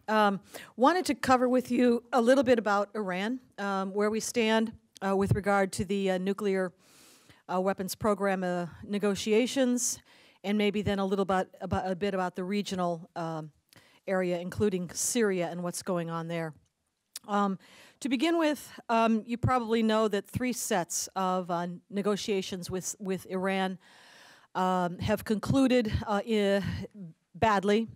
Wanted to cover with you a little bit about Iran, where we stand with regard to the nuclear weapons program negotiations, and maybe then a little bit about the regional area, including Syria and what's going on there. To begin with, you probably know that 3 sets of negotiations with Iran have concluded badly.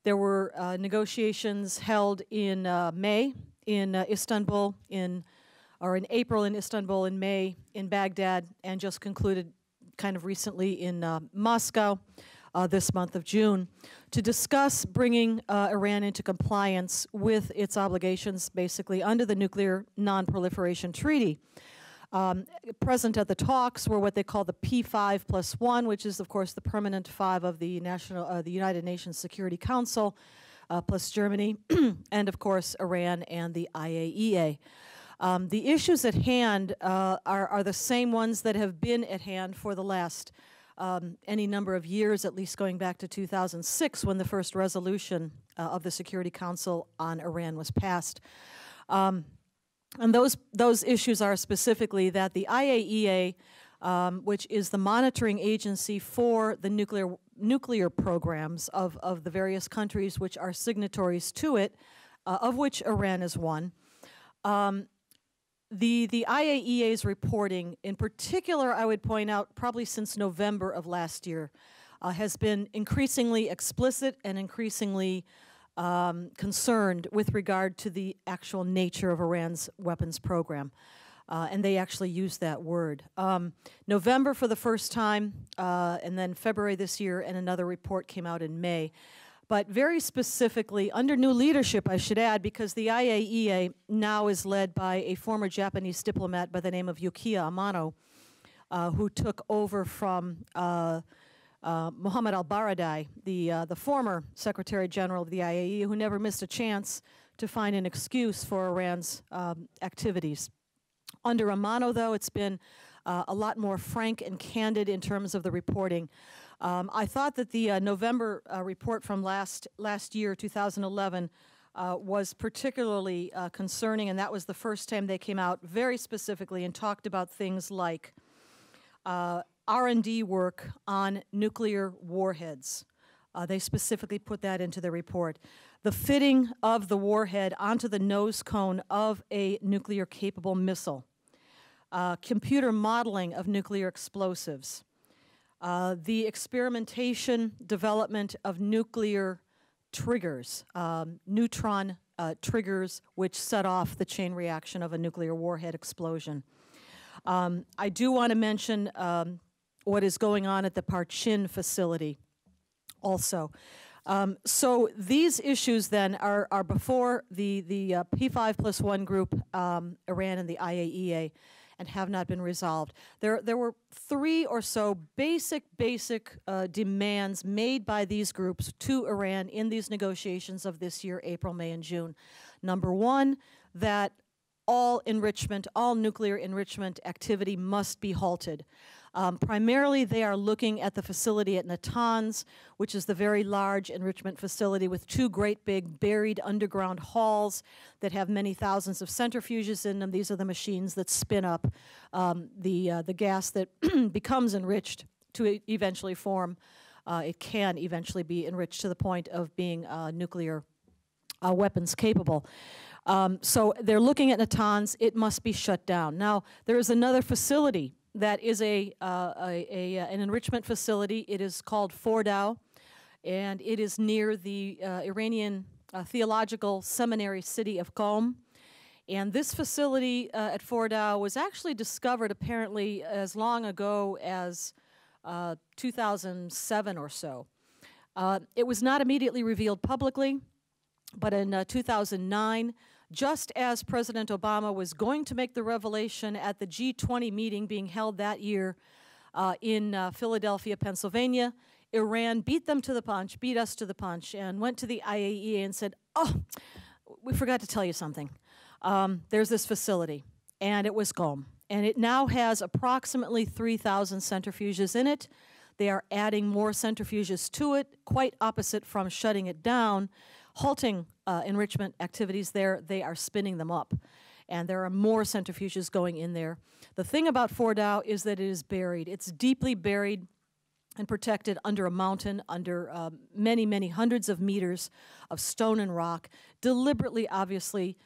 There were negotiations held in May in Istanbul, in April in Istanbul, in May in Baghdad, and just concluded kind of recently in Moscow this month of June, to discuss bringing Iran into compliance with its obligations, basically under the Nuclear Non-Proliferation Treaty. Present at the talks were what they call the P5+1, which is, of course, the permanent 5 of the United Nations Security Council, plus Germany, and, of course, Iran and the IAEA. The issues at hand are the same ones that have been at hand for the last any number of years, at least going back to 2006, when the first resolution of the Security Council on Iran was passed. And those issues are specifically that the IAEA, which is the monitoring agency for the nuclear programs of the various countries which are signatories to it, of which Iran is one, the IAEA's reporting, in particular, I would point out, probably since November of last year, has been increasingly explicit and increasingly concerned with regard to the actual nature of Iran's weapons program. And they actually use that word. November for the first time, and then February this year, and another report came out in May. But very specifically, under new leadership, I should add, because the IAEA now is led by a former Japanese diplomat by the name of Yukiya Amano, who took over from Mohammad al-Baradei, the former Secretary General of the IAEA, who never missed a chance to find an excuse for Iran's activities. Under Amano, though, it's been a lot more frank and candid in terms of the reporting. I thought that the November report from last year, 2011, was particularly concerning, and that was the first time they came out very specifically and talked about things like R&D work on nuclear warheads. They specifically put that into the report. The fitting of the warhead onto the nose cone of a nuclear-capable missile. Computer modeling of nuclear explosives. The experimentation, development of nuclear triggers, neutron triggers which set off the chain reaction of a nuclear warhead explosion. I do want to mention what is going on at the Parchin facility also. So these issues then are before the P5+1 group, Iran and the IAEA, and have not been resolved. There were 3 or so basic demands made by these groups to Iran in these negotiations of this year, April, May, and June. Number 1, that all nuclear enrichment activity must be halted. Primarily, they are looking at the facility at Natanz, which is the very large enrichment facility with 2 great big buried underground halls that have many thousands of centrifuges in them. These are the machines that spin up the gas that becomes enriched to eventually form. It can eventually be enriched to the point of being nuclear weapons capable. So they're looking at Natanz. It must be shut down. Now, there is another facility that is an enrichment facility. It is called Fordow, and it is near the Iranian theological seminary city of Qom. And this facility at Fordow was actually discovered apparently as long ago as 2007 or so. It was not immediately revealed publicly, but in 2009, just as President Obama was going to make the revelation at the G20 meeting being held that year in Philadelphia, Pennsylvania, Iran beat us to the punch, and went to the IAEA and said, oh, we forgot to tell you something. There's this facility, and it was Qom. And it now has approximately 3,000 centrifuges in it. They are adding more centrifuges to it, quite opposite from shutting it down, halting enrichment activities there, they are spinning them up. And there are more centrifuges going in there. The thing about Fordow is that it is buried. It's deeply buried and protected under a mountain, under many, many hundreds of meters of stone and rock, deliberately, obviously,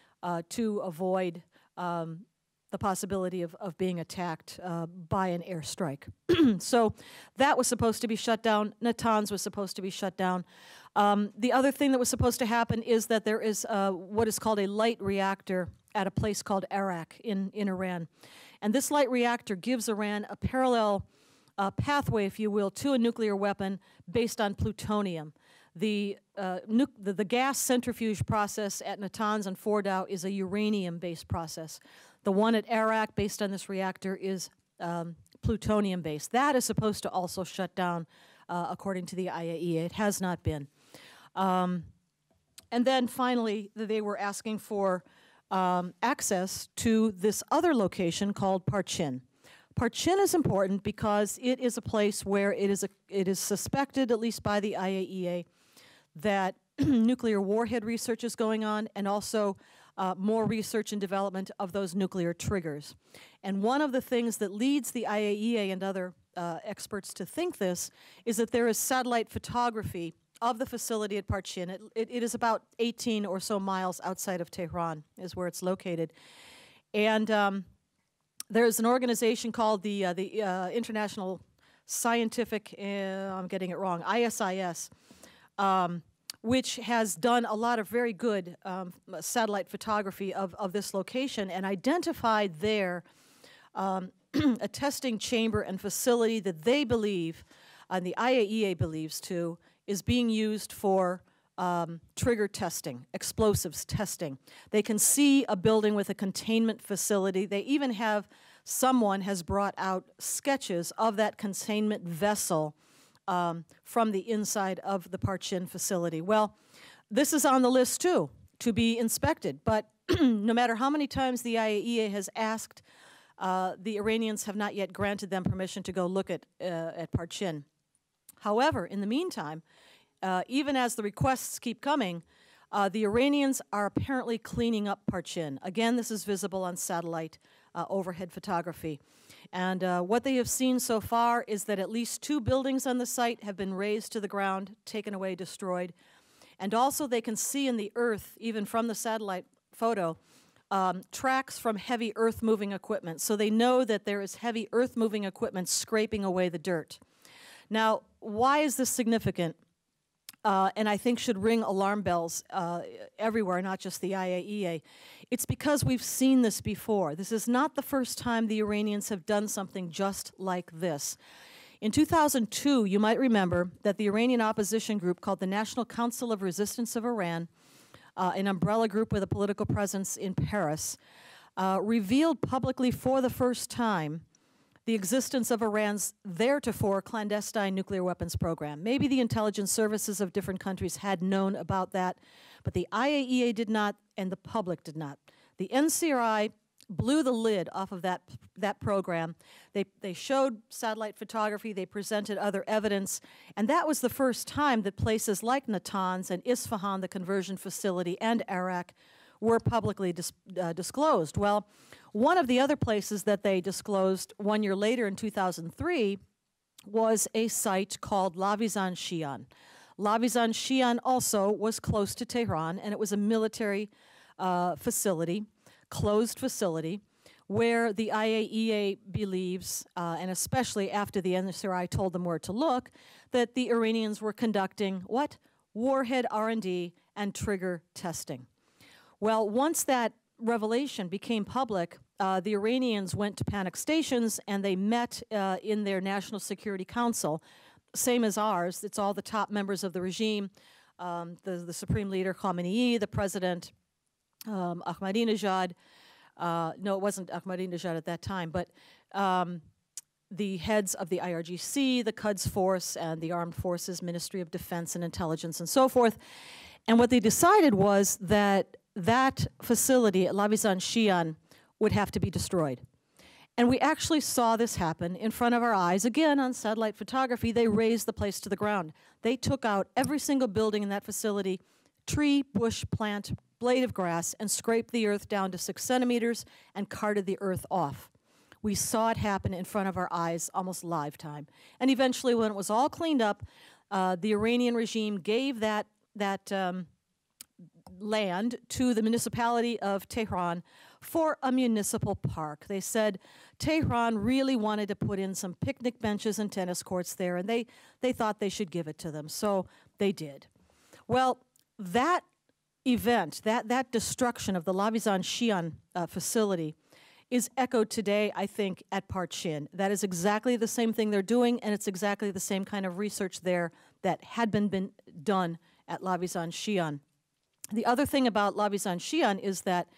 to avoid the possibility of being attacked by an airstrike. So that was supposed to be shut down. Natanz was supposed to be shut down. The other thing that was supposed to happen is that there is what is called a light reactor at a place called Arak in Iran. And this light reactor gives Iran a parallel pathway, if you will, to a nuclear weapon based on plutonium. The gas centrifuge process at Natanz and Fordow is a uranium-based process. The one at Arak, based on this reactor, is plutonium-based. That is supposed to also shut down, according to the IAEA. It has not been. And then finally, they were asking for access to this other location called Parchin. Parchin is important because it is a place where it is suspected, at least by the IAEA, that nuclear warhead research is going on, and also more research and development of those nuclear triggers. And one of the things that leads the IAEA and other experts to think this is that there is satellite photography of the facility at Parchin. It is about 18 or so miles outside of Tehran is where it's located. And there's an organization called the International Scientific, I'm getting it wrong, ISIS, which has done a lot of very good satellite photography of this location and identified there a testing chamber and facility that they believe, and the IAEA believes too, is being used for trigger testing, explosives testing. They can see a building with a containment facility. They even have, someone has brought out sketches of that containment vessel from the inside of the Parchin facility. Well, this is on the list too, to be inspected. But no matter how many times the IAEA has asked, the Iranians have not yet granted them permission to go look at Parchin. However, in the meantime, even as the requests keep coming, the Iranians are apparently cleaning up Parchin. Again, this is visible on satellite overhead photography. And what they have seen so far is that at least 2 buildings on the site have been razed to the ground, taken away, destroyed. And also they can see in the earth, even from the satellite photo, tracks from heavy earth-moving equipment. So they know that there is heavy earth-moving equipment scraping away the dirt. Now, why is this significant? And I think should ring alarm bells everywhere, not just the IAEA. It's because we've seen this before. This is not the first time the Iranians have done something just like this. In 2002, you might remember that the Iranian opposition group called the National Council of Resistance of Iran, an umbrella group with a political presence in Paris, revealed publicly for the first time the existence of Iran's theretofore clandestine nuclear weapons program. Maybe the intelligence services of different countries had known about that, but the IAEA did not, and the public did not. The NCRI blew the lid off of that program. They showed satellite photography, they presented other evidence, and that was the first time that places like Natanz and Isfahan, the conversion facility, and Arak were publicly disclosed. Well, one of the other places that they disclosed 1 year later in 2003 was a site called Lavizan Shian. Lavizan Shian also was close to Tehran, and it was a military facility, closed facility, where the IAEA believes, and especially after the NSRI told them where to look, that the Iranians were conducting what? Warhead R&D and trigger testing. Well, once that revelation became public, the Iranians went to panic stations and they met in their National Security Council, same as ours. It's all the top members of the regime, the Supreme Leader Khamenei, the President Ahmadinejad. No, it wasn't Ahmadinejad at that time, but the heads of the IRGC, the Quds Force, and the Armed Forces, Ministry of Defense and Intelligence, and so forth. And what they decided was that that facility at Lavizan Shian would have to be destroyed. And we actually saw this happen in front of our eyes. Again, on satellite photography, they razed the place to the ground. They took out every single building in that facility, tree, bush, plant, blade of grass, and scraped the earth down to 6 centimeters and carted the earth off. We saw it happen in front of our eyes, almost live time. And eventually, when it was all cleaned up, the Iranian regime gave that land to the municipality of Tehran for a municipal park. They said Tehran really wanted to put in some picnic benches and tennis courts there, and they thought they should give it to them, so they did. Well, that event, that destruction of the Lavizan Shian facility is echoed today, I think, at Parchin. That is exactly the same thing they're doing, and it's exactly the same kind of research there that had been done at Lavizan Shian. The other thing about Lavizan Shian is that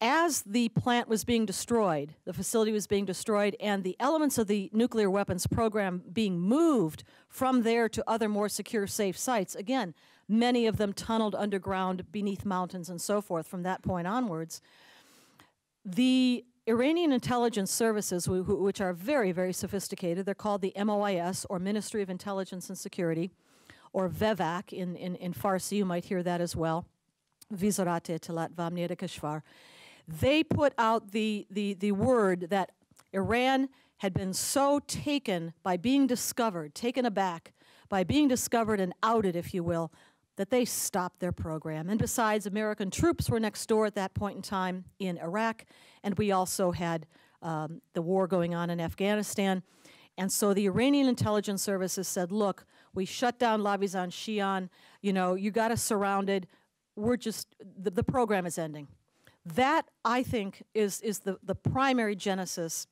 as the plant was being destroyed, the facility was being destroyed, and the elements of the nuclear weapons program being moved from there to other more secure, safe sites, again, many of them tunneled underground beneath mountains and so forth from that point onwards, the Iranian intelligence services, which are very, very sophisticated, they're called the MOIS, or Ministry of Intelligence and Security, or VEVAC in Farsi, you might hear that as well, Vizarat Etelat Vamniyat Kashvar. They put out the word that Iran had been so taken by being discovered, taken aback by being discovered and outed, if you will, that they stopped their program. And besides, American troops were next door at that point in time in Iraq, and we also had the war going on in Afghanistan. And so the Iranian intelligence services said, look, we shut down Lavizan Shian, you know, you got us surrounded, we're just, the program is ending. That, I think, is the primary genesis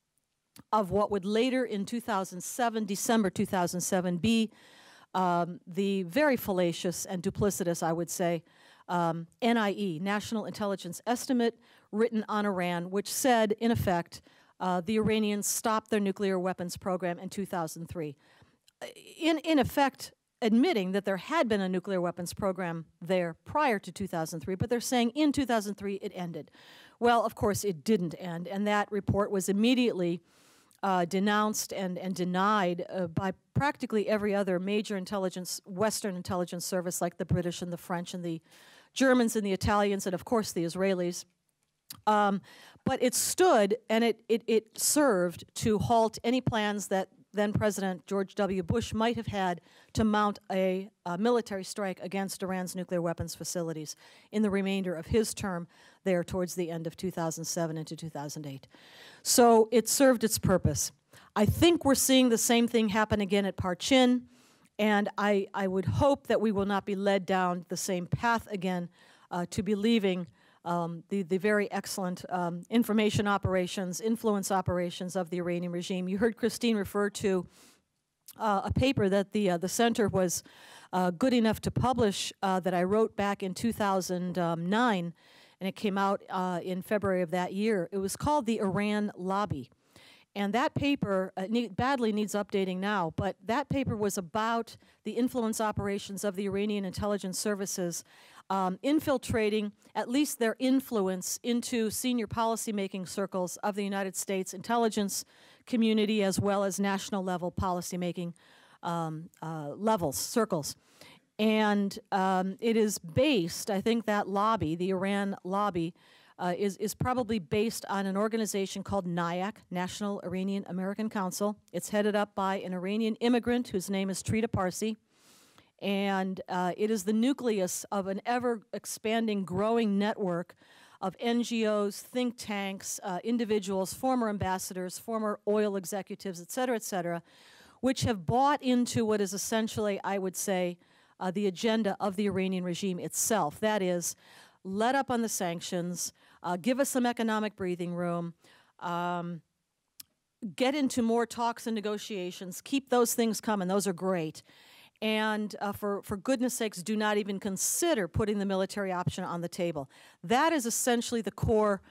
of what would later in 2007, December 2007, be the very fallacious and duplicitous, I would say, NIE, National Intelligence Estimate, written on Iran, which said, in effect, the Iranians stopped their nuclear weapons program in 2003. In effect, admitting that there had been a nuclear weapons program there prior to 2003, but they're saying in 2003 it ended. Well, of course, it didn't end, and that report was immediately denounced and denied by practically every other major intelligence, Western intelligence service, like the British and the French and the Germans and the Italians and, of course, the Israelis. But it stood and it served to halt any plans that then President George W. Bush might have had to mount a military strike against Iran's nuclear weapons facilities in the remainder of his term there towards the end of 2007 into 2008. So it served its purpose. I think we're seeing the same thing happen again at Parchin, and I would hope that we will not be led down the same path again to believing the very excellent information operations, influence operations of the Iranian regime. You heard Christine refer to a paper that the center was good enough to publish that I wrote back in 2009, and it came out in February of that year. It was called The Iran Lobby. And that paper badly needs updating now, but that paper was about the influence operations of the Iranian intelligence services infiltrating at least their influence into senior policymaking circles of the United States intelligence community as well as national level policymaking circles. And it is based, I think that lobby, the Iran lobby, is probably based on an organization called NIAC, National Iranian American Council. It's headed up by an Iranian immigrant whose name is Trita Parsi. And it is the nucleus of an ever-expanding, growing network of NGOs, think tanks, individuals, former ambassadors, former oil executives, et cetera, which have bought into what is essentially, I would say, the agenda of the Iranian regime itself. That is, let up on the sanctions, give us some economic breathing room, get into more talks and negotiations, keep those things coming, those are great. And for goodness sakes, do not even consider putting the military option on the table. That is essentially the core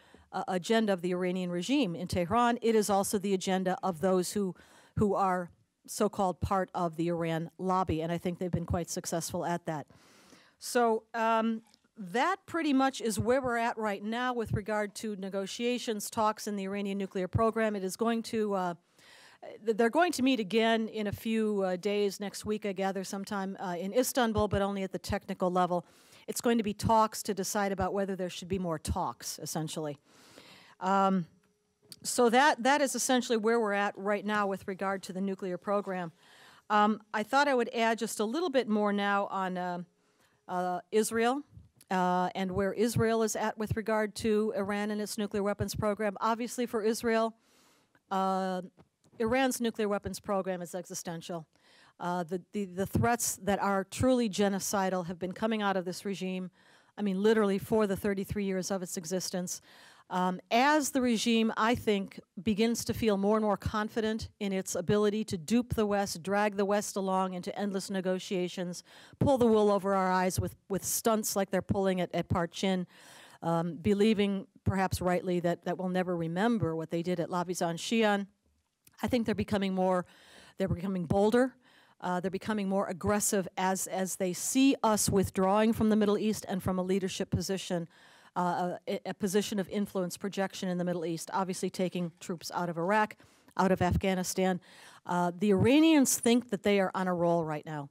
agenda of the Iranian regime in Tehran. It is also the agenda of those who are so-called part of the Iran lobby, and I think they've been quite successful at that. So that pretty much is where we're at right now with regard to negotiations, talks in the Iranian nuclear program. It is going to they're going to meet again in a few days, next week, I gather, sometime in Istanbul, but only at the technical level. It's going to be talks to decide about whether there should be more talks, essentially. So that is essentially where we're at right now with regard to the nuclear program. I thought I would add just a little bit more now on Israel and where Israel is at with regard to Iran and its nuclear weapons program. Obviously, for Israel, Iran's nuclear weapons program is existential. The threats that are truly genocidal have been coming out of this regime, I mean, literally for the 33 years of its existence. As the regime, I think, begins to feel more and more confident in its ability to dupe the West, drag the West along into endless negotiations, pull the wool over our eyes with stunts like they're pulling at Parchin, believing, perhaps rightly, that we'll never remember what they did at Labizan-Shian. I think they're becoming bolder. They're becoming more aggressive as they see us withdrawing from the Middle East and from a leadership position, a position of influence projection in the Middle East, obviously taking troops out of Iraq, out of Afghanistan. The Iranians think that they are on a roll right now.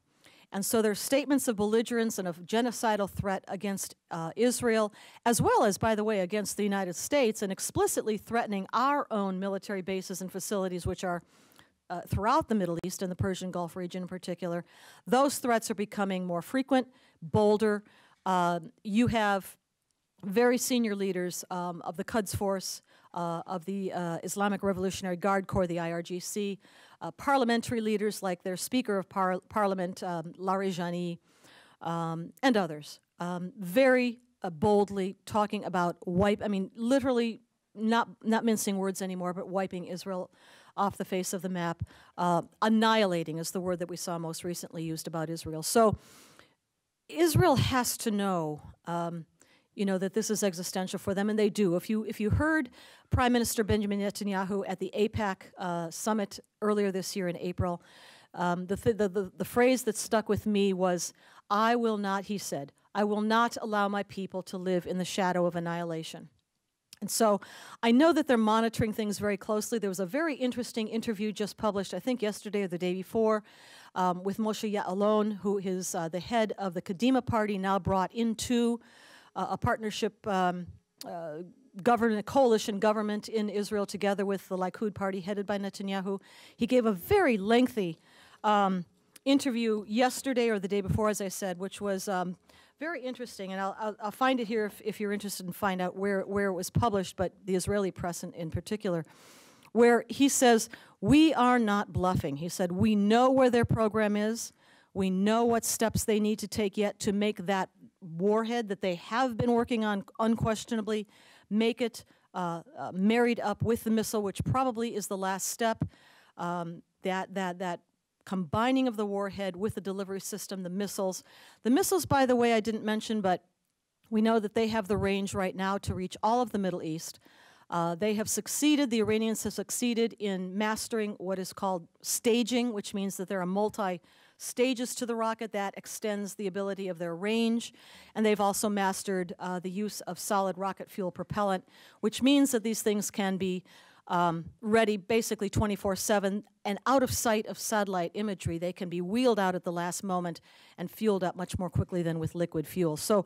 And so their statements of belligerence and of genocidal threat against Israel, as well as, by the way, against the United States, and explicitly threatening our own military bases and facilities, which are throughout the Middle East and the Persian Gulf region in particular, those threats are becoming more frequent, bolder. You have very senior leaders of the Quds Force, of the Islamic Revolutionary Guard Corps, the IRGC, parliamentary leaders like their Speaker of Parliament, Larijani, and others, very boldly talking about literally not mincing words anymore, but wiping Israel off the face of the map. Annihilating is the word that we saw most recently used about Israel. So Israel has to know that this is existential for them, and they do. If you heard Prime Minister Benjamin Netanyahu at the AIPAC summit earlier this year in April, the phrase that stuck with me was, "I will not," he said, "I will not allow my people to live in the shadow of annihilation." And so I know that they're monitoring things very closely. There was a very interesting interview just published, I think yesterday or the day before, with Moshe Ya'alon, who is the head of the Kadima party, now brought into a partnership coalition government in Israel together with the Likud party headed by Netanyahu. He gave a very lengthy interview yesterday or the day before, as I said, which was very interesting. And I'll find it here if you're interested in find out where it was published, but the Israeli press in particular, where he says, "We are not bluffing." He said, "We know where their program is. We know what steps they need to take yet to make that warhead that they have been working on unquestionably, make it married up with the missile, which probably is the last step, that combining of the warhead with the delivery system, the missiles. The missiles, by the way, I didn't mention, but we know that they have the range right now to reach all of the Middle East. They have succeeded, the Iranians have succeeded in mastering what is called staging, which means that there are multi-stages to the rocket that extends the ability of their range. And they've also mastered the use of solid rocket fuel propellant, which means that these things can be ready basically 24/7 and out of sight of satellite imagery. They can be wheeled out at the last moment and fueled up much more quickly than with liquid fuel. So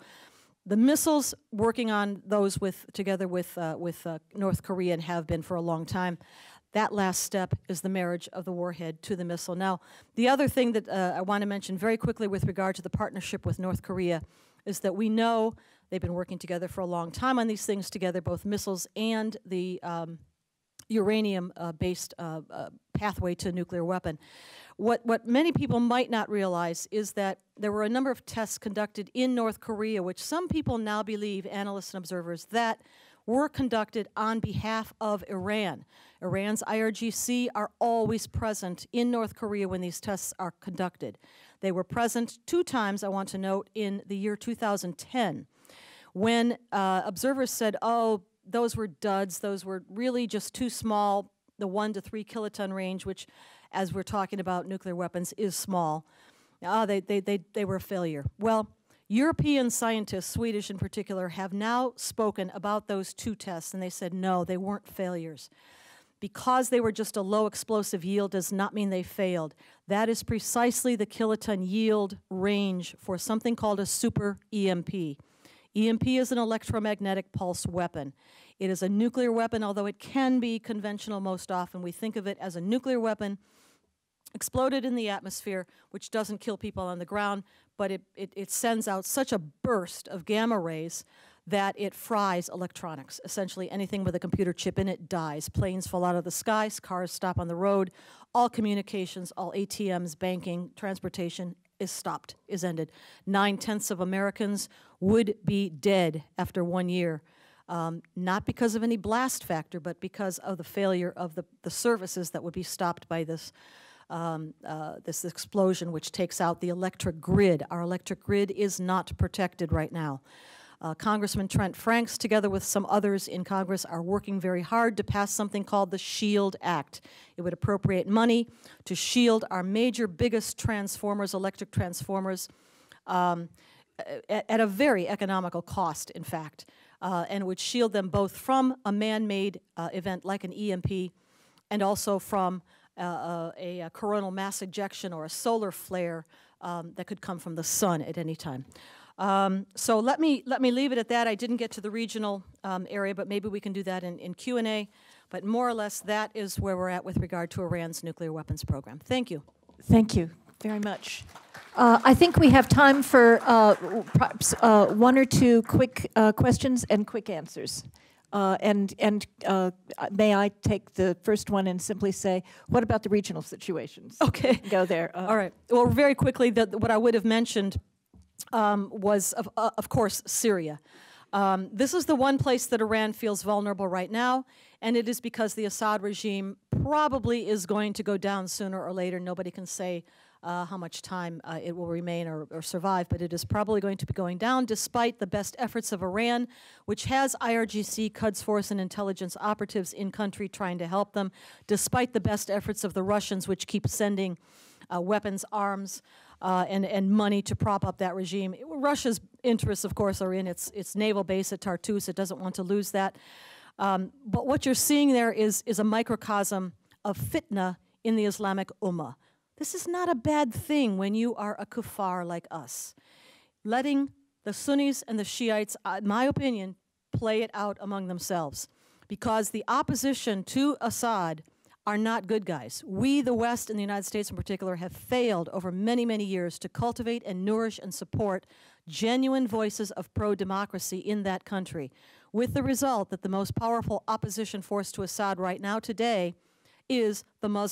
the missiles, working on those together with North Korea, and have been for a long time. That last step is the marriage of the warhead to the missile. Now, the other thing that I want to mention very quickly with regard to the partnership with North Korea is that we know they've been working together for a long time on these things together, both missiles and the uranium-based pathway to a nuclear weapon. What many people might not realize is that there were a number of tests conducted in North Korea, which some people now believe, analysts and observers, that were conducted on behalf of Iran. Iran's IRGC are always present in North Korea when these tests are conducted. They were present 2 times, I want to note, in the year 2010, when observers said, oh, those were duds, those were really just too small, the 1 to 3 kiloton range, which, as we're talking about nuclear weapons, is small. They were a failure. Well, European scientists, Swedish in particular, have now spoken about those 2 tests, and they said, no, they weren't failures. because they were just a low explosive yield does not mean they failed. That is precisely the kiloton yield range for something called a super EMP. EMP is an electromagnetic pulse weapon. It is a nuclear weapon, although it can be conventional most often. We think of it as a nuclear weapon exploded in the atmosphere, which doesn't kill people on the ground, but it sends out such a burst of gamma rays that it fries electronics. Essentially, anything with a computer chip in it dies. Planes fall out of the skies, cars stop on the road, all communications, all ATMs, banking, transportation is stopped, is ended. 9/10 of Americans would be dead after 1 year. Not because of any blast factor, but because of the failure of the services that would be stopped by this this explosion, which takes out the electric grid. Our electric grid is not protected right now. Congressman Trent Franks, together with some others in Congress, are working very hard to pass something called the SHIELD Act. It would appropriate money to shield our major, biggest transformers, electric transformers, at a very economical cost, in fact, and would shield them both from a man-made event like an EMP and also from a coronal mass ejection or a solar flare that could come from the sun at any time. So let me leave it at that. I didn't get to the regional area, but maybe we can do that in Q&A. But more or less, that is where we're at with regard to Iran's nuclear weapons program. Thank you. Thank you very much. I think we have time for perhaps one or two quick questions and quick answers. May I take the first one and simply say, what about the regional situations? Okay. Go there. All right. Well, very quickly, what I would have mentioned was, of course, Syria. This is the one place that Iran feels vulnerable right now, and it is because the Assad regime probably is going to go down sooner or later. Nobody can say how much time it will remain or survive, but it is probably going to be going down despite the best efforts of Iran, which has IRGC, Quds Force, and intelligence operatives in country trying to help them, despite the best efforts of the Russians, which keep sending weapons, arms, and money to prop up that regime. Russia's interests, of course, are in its naval base at Tartus. It doesn't want to lose that. But what you're seeing there is a microcosm of fitna in the Islamic Ummah. This is not a bad thing when you are a kuffar like us. Letting the Sunnis and the Shiites, in my opinion, play it out among themselves. Because the opposition to Assad are not good guys. We, the West, and the United States in particular, have failed over many, many years to cultivate and nourish and support genuine voices of pro-democracy in that country, with the result that the most powerful opposition force to Assad right now today is the Muslim